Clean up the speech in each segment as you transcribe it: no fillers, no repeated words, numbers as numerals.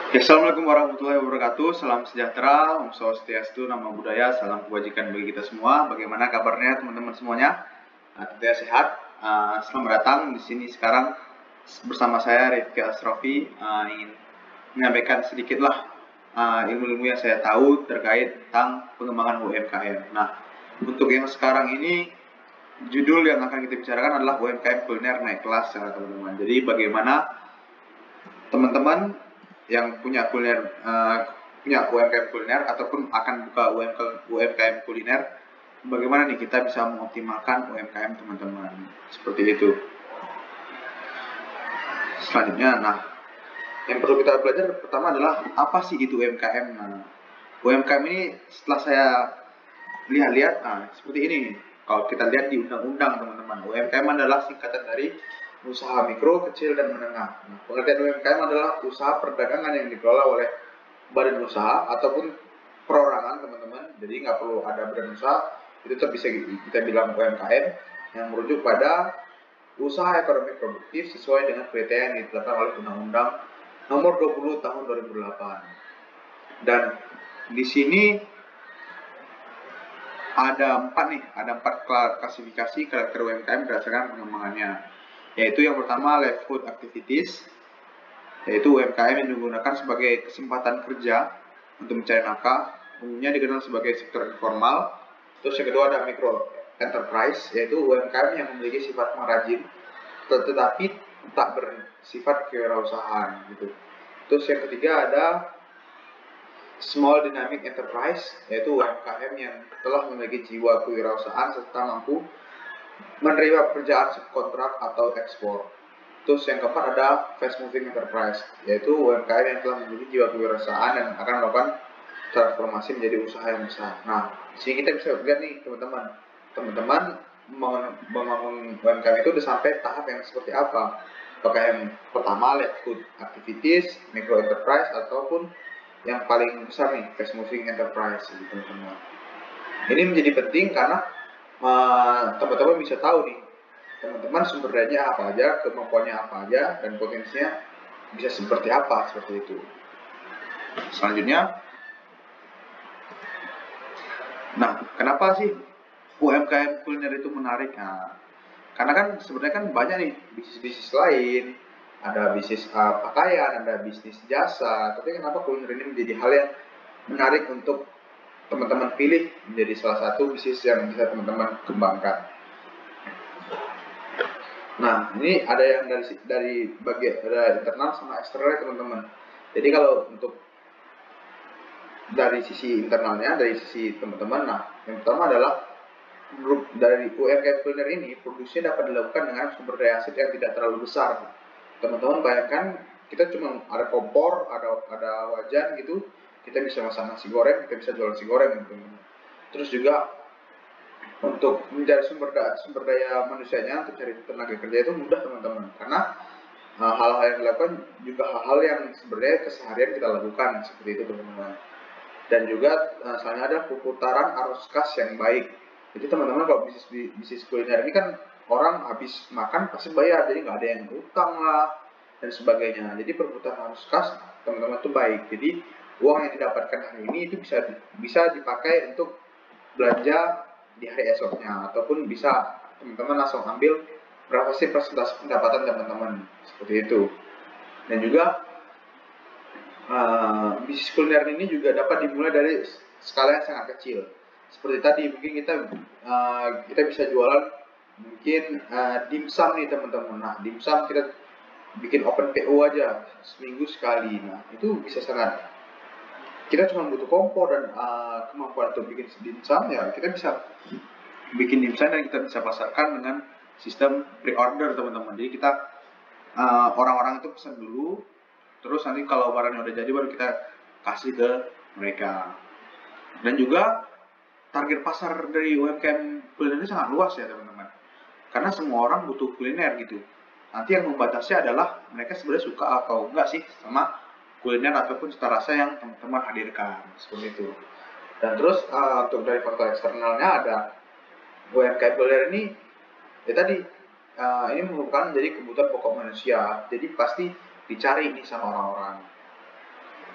Ya, Assalamualaikum warahmatullahi wabarakatuh. Salam sejahtera, Om Swastiastu, Namo Buddhaya, salam kebajikan bagi kita semua. Bagaimana kabarnya teman-teman semuanya? Tentunya sehat. Selamat datang di sini sekarang bersama saya Rifki Asrofi. Ingin menyampaikan sedikitlah ilmu-ilmu yang saya tahu terkait tentang pengembangan UMKM. Nah, untuk yang sekarang ini judul yang akan kita bicarakan adalah UMKM kuliner naik kelas ya teman-teman. Jadi bagaimana teman-teman yang punya kuliner punya UMKM kuliner ataupun akan buka UMKM kuliner, bagaimana nih kita bisa mengoptimalkan UMKM teman-teman, seperti itu. Selanjutnya, nah yang perlu kita belajar pertama adalah apa sih itu UMKM. Nah, UMKM ini setelah saya lihat-lihat, seperti ini. Kalau kita lihat di undang-undang teman-teman, UMKM adalah singkatan dari usaha mikro, kecil, dan menengah. Nah, pengertian UMKM adalah usaha perdagangan yang dikelola oleh badan usaha ataupun perorangan teman-teman. Jadi nggak perlu ada badan usaha, itu tetap bisa kita bilang UMKM yang merujuk pada usaha ekonomi produktif sesuai dengan kriteria yang ditetapkan oleh Undang-Undang Nomor 20 Tahun 2008. Dan di sini ada empat klasifikasi karakter UMKM berdasarkan pengembangannya, yaitu yang pertama livelihood activities, yaitu UMKM yang digunakan sebagai kesempatan kerja untuk mencari nafkah, umumnya dikenal sebagai sektor informal. Terus yang kedua ada micro enterprise, yaitu UMKM yang memiliki sifat merajin tetapi tak bersifat kewirausahaan gitu. Terus yang ketiga ada small dynamic enterprise, yaitu UMKM yang telah memiliki jiwa kewirausahaan serta mampu menerima pekerjaan subkontrak atau ekspor. Terus yang keempat ada fast moving enterprise, yaitu UMKM yang telah memiliki jiwa kewirausahaan dan akan melakukan transformasi menjadi usaha yang besar. Nah, di sini kita bisa lihat nih teman-teman membangun UMKM itu udah sampai tahap yang seperti apa? Apakah yang pertama livelihood activities, micro enterprise, ataupun yang paling besar nih fast moving enterprise gitu teman-teman. Ini menjadi penting karena teman-teman bisa tahu nih teman-teman sumber dayanya apa aja, kemampuannya apa aja, dan potensinya bisa seperti apa, seperti itu. Selanjutnya, nah kenapa sih UMKM kuliner itu menarik? Nah, karena kan sebenarnya kan banyak nih bisnis-bisnis lain, ada bisnis pakaian, ada bisnis jasa, tapi kenapa kuliner ini menjadi hal yang menarik untuk teman-teman pilih menjadi salah satu bisnis yang bisa teman-teman kembangkan. Nah, ini ada yang dari bagian ada internal sama eksternal teman-teman. Jadi kalau untuk dari sisi internalnya, dari sisi teman-teman, nah yang pertama adalah dari UMKM kuliner ini produksinya dapat dilakukan dengan sumber daya aset yang tidak terlalu besar. Teman-teman bayangkan kita cuma ada kompor, ada wajan gitu, kita bisa masak nasi goreng, kita bisa jual nasi goreng gitu. Terus juga untuk mencari sumber daya manusianya, untuk cari tenaga kerja itu mudah teman-teman, karena hal-hal yang dilakukan juga hal-hal yang sebenarnya keseharian kita lakukan seperti itu teman-teman. Dan juga misalnya ada perputaran arus kas yang baik. Jadi teman-teman kalau bisnis kuliner ini kan orang habis makan pasti bayar, jadi nggak ada yang utang lah dan sebagainya. Jadi perputaran arus kas teman-teman itu baik. Jadi uang yang didapatkan hari ini itu bisa dipakai untuk belanja di hari esoknya, ataupun bisa teman-teman langsung ambil berapa sih persentase pendapatan teman-teman, seperti itu. Dan juga bisnis kuliner ini juga dapat dimulai dari skala yang sangat kecil. Seperti tadi mungkin kita bisa jualan mungkin dimsum nih teman-teman. Nah, dimsum kita bikin open PO aja seminggu sekali. Nah, itu bisa sangat, kita cuma butuh kompor dan kemampuan untuk bikin dimsum, ya kita bisa bikin dimsum dan kita bisa pasarkan dengan sistem pre-order teman-teman. Jadi kita orang-orang itu pesan dulu, terus nanti kalau barangnya udah jadi baru kita kasih ke mereka. Dan juga target pasar dari UMKM kuliner ini sangat luas ya teman-teman, karena semua orang butuh kuliner gitu. Nanti yang membatasi adalah mereka sebenarnya suka atau enggak sih sama kuliner ataupun cita rasa yang teman-teman hadirkan, seperti itu. Dan terus untuk dari faktor eksternalnya ada UMKM kuliner ini ya tadi ini merupakan menjadi kebutuhan pokok manusia, jadi pasti dicari ini sama orang-orang.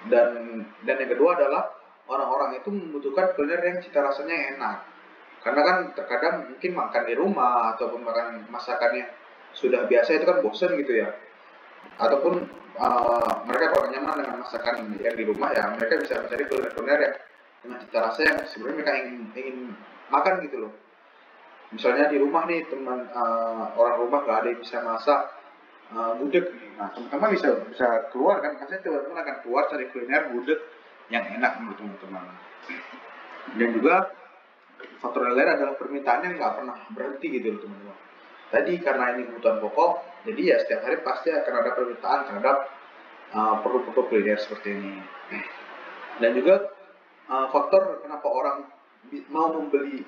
Dan yang kedua adalah orang-orang itu membutuhkan kuliner yang cita rasanya enak. Karena kan terkadang mungkin makan di rumah ataupun makan masakannya sudah biasa itu kan bosen gitu ya. Ataupun mereka kalau nyaman dengan masakan yang di rumah ya mereka bisa mencari kuliner-kuliner yang dengan cita rasa yang sebenarnya mereka ingin makan gitu loh. Misalnya di rumah nih teman orang rumah nggak ada yang bisa masak gudeg nih. Nah teman-teman bisa keluar kan, pasti teman-teman akan keluar cari kuliner gudeg yang enak menurut teman-teman. Dan juga faktor yang lain adalah permintaan yang nggak pernah berhenti gitu loh teman-teman. Tadi karena ini kebutuhan pokok, jadi ya setiap hari pasti akan ada permintaan terhadap produk-produk kuliner seperti ini. Dan juga faktor kenapa orang mau membeli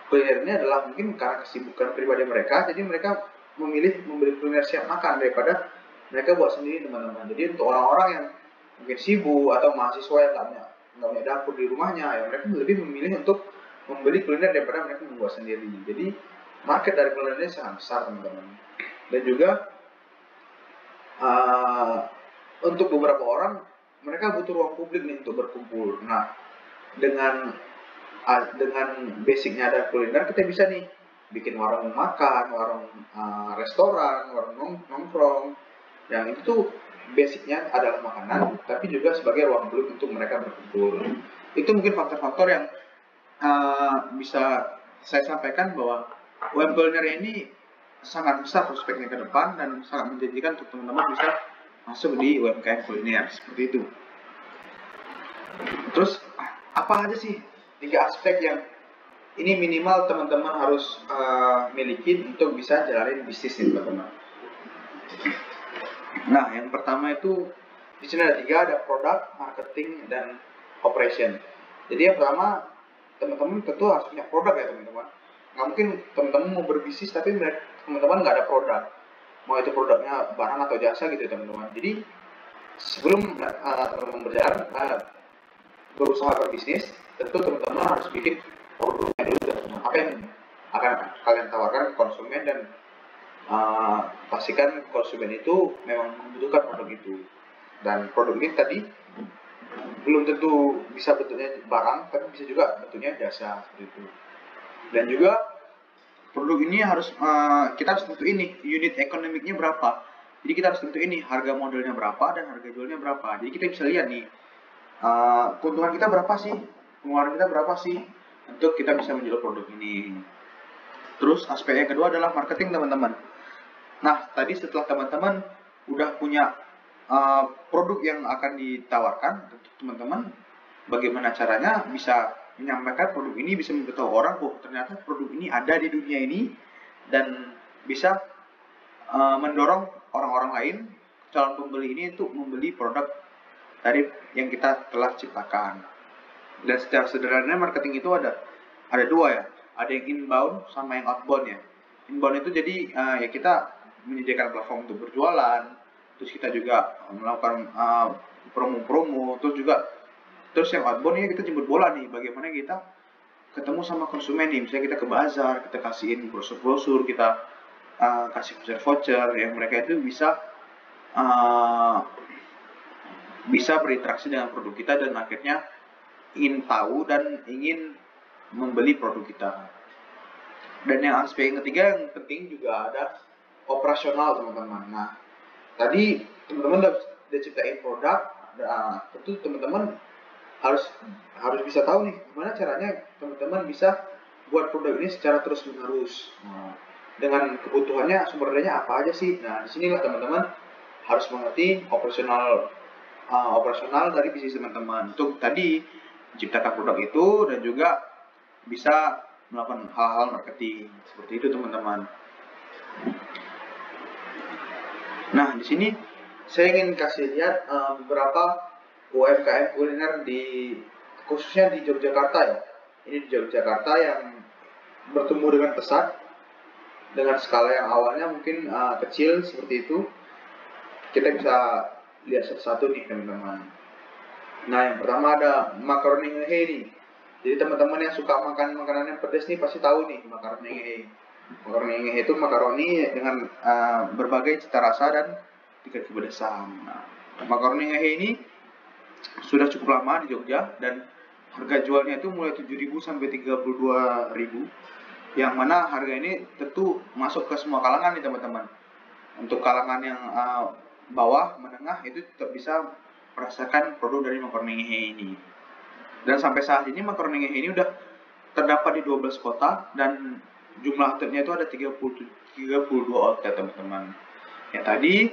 kuliner ini adalah mungkin karena kesibukan pribadi mereka, jadi mereka memilih membeli kuliner siap makan daripada mereka buat sendiri teman-teman. Jadi untuk orang-orang yang mungkin sibuk atau mahasiswa yang nggak punya dapur di rumahnya, ya mereka lebih memilih untuk membeli kuliner daripada mereka membuat sendiri. Jadi market dari kuliner ini sangat besar teman-teman. Dan juga untuk beberapa orang mereka butuh ruang publik nih untuk berkumpul. Nah dengan basicnya ada kuliner, kita bisa nih bikin warung makan, warung restoran, warung nongkrong. Yang itu basicnya adalah makanan, tapi juga sebagai ruang publik untuk mereka berkumpul. Itu mungkin faktor-faktor yang bisa saya sampaikan bahwa UMKM kuliner ini sangat besar prospeknya ke depan dan sangat menjanjikan untuk teman-teman bisa masuk di UMKM kuliner seperti itu. Terus apa aja sih 3 aspek yang ini minimal teman-teman harus miliki untuk bisa jalanin bisnis nih teman-teman. Nah yang pertama itu di sini ada 3, ada produk, marketing, dan operation. Jadi yang pertama teman-teman tentu harus punya produk ya teman-teman. Nggak mungkin teman-teman mau berbisnis tapi teman-teman nggak ada produk. Mau itu produknya barang atau jasa gitu teman-teman. Jadi sebelum teman-teman berjalan berusaha berbisnis, tentu teman-teman harus bikin produknya dulu teman-teman. Apa yang akan kalian tawarkan ke konsumen dan pastikan konsumen itu memang membutuhkan produk itu. Dan produk ini tadi belum tentu bisa bentuknya barang, tapi bisa juga bentuknya jasa seperti itu. Dan juga produk ini harus kita harus tentuin nih unit ekonomiknya berapa. Jadi kita harus tentuin nih harga modelnya berapa dan harga jualnya berapa. Jadi kita bisa lihat nih keuntungan kita berapa sih, pengeluaran kita berapa sih untuk kita bisa menjual produk ini. Terus aspek yang kedua adalah marketing teman-teman. Nah tadi setelah teman-teman udah punya produk yang akan ditawarkan, teman-teman bagaimana caranya bisa menyampaikan produk ini, bisa memberitahu orang kok ternyata produk ini ada di dunia ini dan bisa mendorong orang-orang lain, calon pembeli ini untuk membeli produk dari yang kita telah ciptakan. Dan secara sederhana marketing itu ada 2 ya, ada yang inbound sama yang outbound ya. Inbound itu jadi ya kita menyediakan platform untuk berjualan, terus kita juga melakukan promo-promo, terus yang outbound ini kita jemput bola nih, bagaimana kita ketemu sama konsumen nih, misalnya kita ke bazar, kita kasihin brosur-brosur, kita kasih voucher-voucher yang mereka itu bisa berinteraksi dengan produk kita dan akhirnya ingin tahu dan ingin membeli produk kita. Dan yang aspek yang ketiga yang penting juga ada operasional teman-teman. Nah tadi teman-teman udah ciptain produk, tentu teman-teman harus bisa tahu nih gimana caranya teman-teman bisa buat produk ini secara terus-menerus. Dengan kebutuhannya sumber dayanya apa aja sih? Nah disinilah teman-teman harus mengerti operasional dari bisnis teman-teman untuk tadi menciptakan produk itu dan juga bisa melakukan hal-hal marketing seperti itu teman-teman. Nah di sini saya ingin kasih lihat beberapa UMKM kuliner khususnya di Yogyakarta ya. Ini di Yogyakarta yang bertumbuh dengan pesat dengan skala yang awalnya mungkin kecil seperti itu. Kita bisa lihat satu-satu nih teman-teman. Nah yang pertama ada makaroni ngehe nih. Jadi teman-teman yang suka makan makanan yang pedas nih pasti tahu nih makaroni ngehe. Makaroni ngehe itu makaroni dengan berbagai cita rasa dan tingkat kepedasan. Nah, makaroni ngehe ini sudah cukup lama di Jogja, dan harga jualnya itu mulai 7.000 sampai 32.000, yang mana harga ini tentu masuk ke semua kalangan nih teman-teman. Untuk kalangan yang bawah, menengah, itu tetap bisa merasakan produk dari makaroni ngehe ini. Dan sampai saat ini makaroni ngehe ini udah terdapat di 12 kota, dan jumlah outletnya itu ada 32 outlet teman-teman. Ya tadi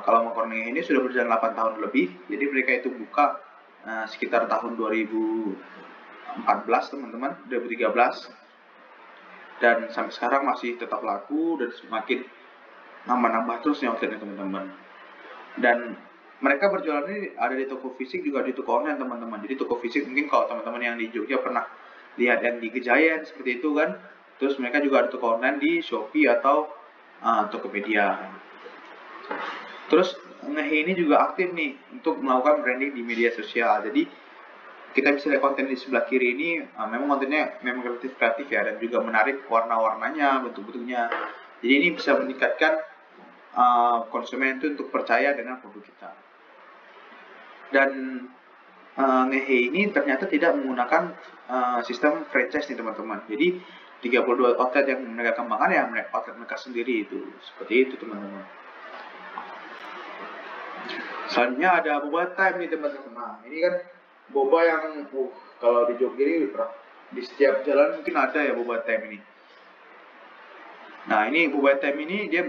kalau makaroni ngehe ini sudah berjalan 8 tahun lebih, jadi mereka itu buka sekitar tahun 2014 teman-teman, 2013, dan sampai sekarang masih tetap laku dan semakin nambah-nambah terus nih outletnya teman-teman. Dan mereka berjualan ini ada di toko fisik juga di toko online teman-teman. Jadi toko fisik mungkin kalau teman-teman yang di Jogja pernah lihat yang di Gejayan seperti itu kan. Terus mereka juga ada toko online di Shopee atau Tokopedia. Terus ngehe ini juga aktif nih untuk melakukan branding di media sosial. Jadi kita bisa lihat konten di sebelah kiri ini, memang kontennya memang kreatif ya, dan juga menarik warna-warnanya, bentuk-bentuknya. Jadi ini bisa meningkatkan konsumen itu untuk percaya dengan produk kita. Dan ngehe ini ternyata tidak menggunakan sistem franchise nih teman-teman. Jadi 32 outlet yang mereka kembangkan ya outlet mereka sendiri itu. Seperti itu teman-teman. Selanjutnya ada boba time nih teman-teman. Nah ini kan boba yang kalau di Jogja ini di setiap jalan mungkin ada ya boba time ini. Nah ini boba time ini dia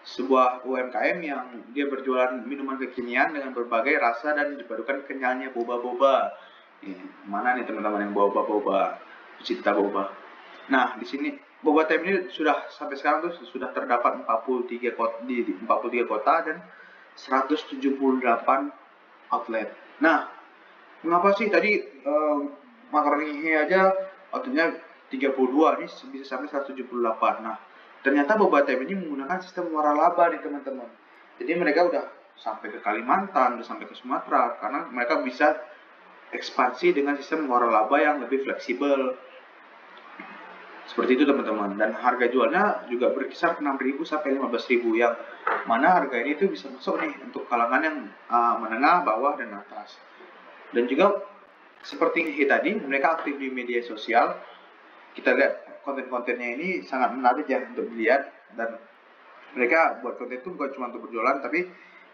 sebuah UMKM yang dia berjualan minuman kekinian dengan berbagai rasa dan dipadukan kenyalnya boba-boba. Mana nih teman-teman yang boba-boba, pecinta boba. Nah di sini boba time ini sudah sampai sekarang tuh sudah terdapat 43 kota di 43 kota dan 178 outlet. Nah, mengapa sih tadi makaroni ngehe aja outletnya 32, ini bisa sampai 178. Nah, ternyata boba time ini menggunakan sistem waralaba nih teman-teman. Jadi mereka udah sampai ke Kalimantan, udah sampai ke Sumatera, karena mereka bisa ekspansi dengan sistem waralaba yang lebih fleksibel. Seperti itu teman-teman. Dan harga jualnya juga berkisar 6.000 sampai 15.000, yang mana harga ini tuh bisa masuk nih untuk kalangan yang menengah, bawah, dan atas. Dan juga seperti ngehe tadi, mereka aktif di media sosial. Kita lihat konten-kontennya ini sangat menarik ya untuk dilihat, dan mereka buat konten itu bukan cuma untuk berjualan, tapi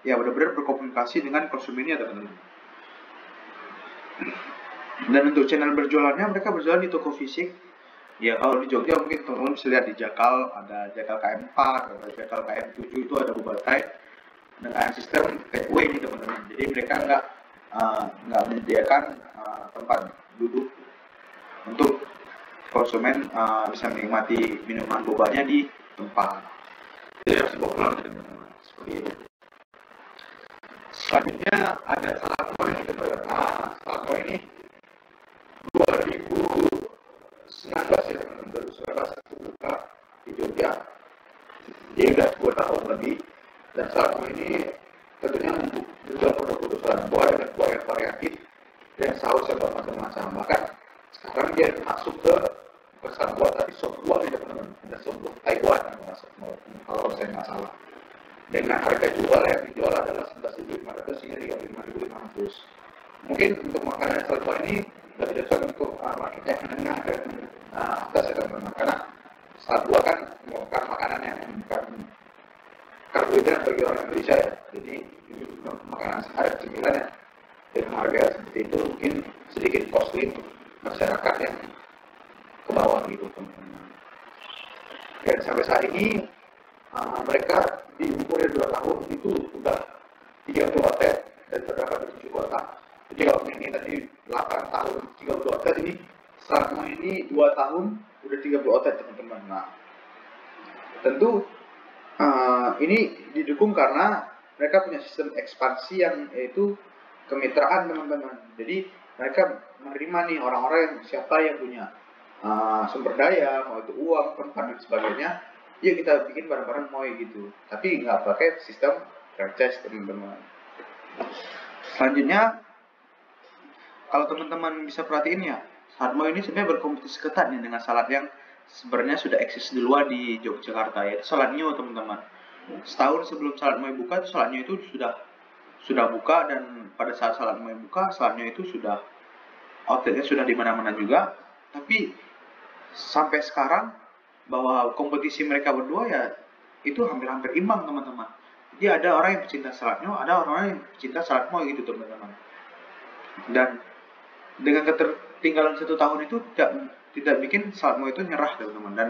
ya benar-benar berkomunikasi dengan konsumennya teman-teman. Dan untuk channel berjualannya, mereka berjualan di toko fisik. Ya kalau di Jogja mungkin teman-teman bisa lihat di Jakal, ada Jakal KM4, ada Jakal KM7, itu ada boba time dengan sistem takeaway nih teman-teman. Jadi mereka nggak menyediakan tempat duduk untuk konsumen bisa menikmati minuman bobanya di tempat. Jadi harus dibawa pulang teman-teman. Seperti itu. Selanjutnya ada Salako ini teman-teman. Salako ini 2019 ya teman-teman, 2019 itu buka di Jogja. Dia udah 2 tahun lebih, dan Salako ini tentunya menjual produk-produk buah dan buah yang variatif dan saus yang bermacam-macam. Bahkan sekarang dia masuk ke pesan buah tadi sop buah ya teman-teman, ada sop buah Taiwan kalau saya nggak salah. Dengan harga jual yang dijual adalah 11.500 hingga 35.500. Mungkin untuk makanan Salako ini lebih cocok untuk market yang menengah dan atas ya teman-teman, karena saat buah kan bukan makanan yang bukan karbohidrat bagi orang Indonesia ya. Jadi makanan sehari cemilan ya, dengan harga seperti itu mungkin sedikit costly untuk masyarakat yang ke bawah gitu teman-teman. Dan sampai saat ini mereka di umur 2 tahun itu sudah 30 outlet dan terdapat di 7 kota. Jadi kalau ini tadi 8 tahun 30 outlet, ini selama ini 2 tahun udah 30 outlet teman-teman. Nah, tentu ini didukung karena mereka punya sistem ekspansi yang yaitu kemitraan teman-teman. Jadi mereka menerima nih orang-orang yang siapa yang punya sumber daya, mau itu uang, tempat dan sebagainya, yuk kita bikin bareng-bareng Moy gitu. Tapi nggak pakai sistem franchise teman-teman. Selanjutnya, kalau teman-teman bisa perhatiin ya, Salad ini sebenarnya berkompetisi ketat nih dengan salad yang sebenarnya sudah eksis duluan di Yogyakarta, yaitu salad Nyo teman-teman. Setahun sebelum salad Moy buka, salad Nyo itu sudah sudah buka, dan pada saat Salatmoy buka, Salatnya itu sudah outletnya sudah di mana-mana juga. Tapi sampai sekarang bahwa kompetisi mereka berdua ya itu hampir-hampir imbang teman-teman. Jadi ada orang yang pecinta Salatnyo, ada orang yang pecinta Salatmoy gitu teman-teman. Dan dengan ketertinggalan 1 tahun itu tidak bikin Salatmoy itu nyerah teman-teman, dan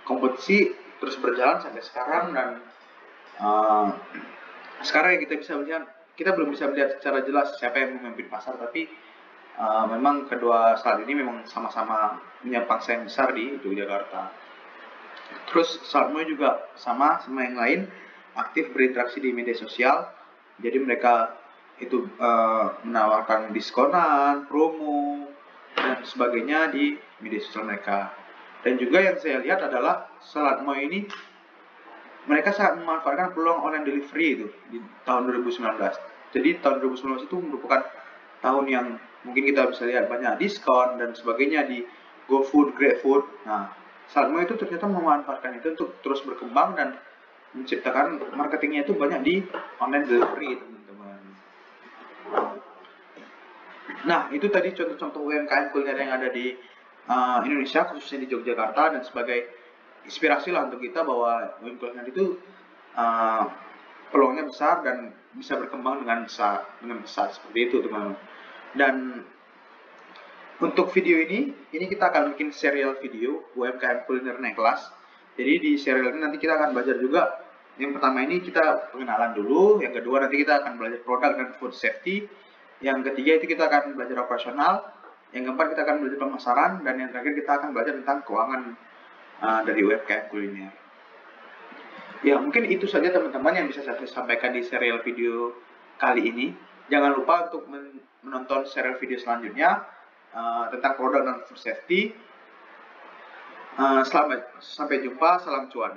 kompetisi terus berjalan sampai sekarang. Dan sekarang yang kita belum bisa melihat secara jelas siapa yang memimpin pasar, tapi memang kedua saat ini memang sama-sama punya pangsa yang besar di Yogyakarta. Terus Salatmoy juga sama yang lain aktif berinteraksi di media sosial. Jadi mereka itu menawarkan diskonan, promo, dan sebagainya di media sosial mereka. Dan juga yang saya lihat adalah Salatmoy ini mereka sangat memanfaatkan peluang online delivery itu di tahun 2019. Jadi tahun 2019 itu merupakan tahun yang mungkin kita bisa lihat banyak diskon dan sebagainya di GoFood, GrabFood. Nah, Salatmoy itu ternyata memanfaatkan itu untuk terus berkembang dan menciptakan marketingnya itu banyak di online delivery, teman-teman. Nah, itu tadi contoh-contoh UMKM kuliner yang ada di Indonesia, khususnya di Yogyakarta, dan sebagai inspirasi lah untuk kita bahwa UMKM kuliner itu peluangnya besar dan bisa berkembang dengan besar seperti itu, teman-teman. Dan untuk video ini kita akan bikin serial video UMKM kuliner naik kelas. Jadi di serial ini nanti kita akan belajar juga. Yang pertama ini kita pengenalan dulu, yang kedua nanti kita akan belajar produk dan food safety, yang ketiga itu kita akan belajar operasional, yang keempat kita akan belajar pemasaran, dan yang terakhir kita akan belajar tentang keuangan dari UMKM kuliner. Ya, mungkin itu saja teman-teman yang bisa saya sampaikan di serial video kali ini. Jangan lupa untuk menonton serial video selanjutnya tentang produk dan food safety. Sampai jumpa, salam cuan.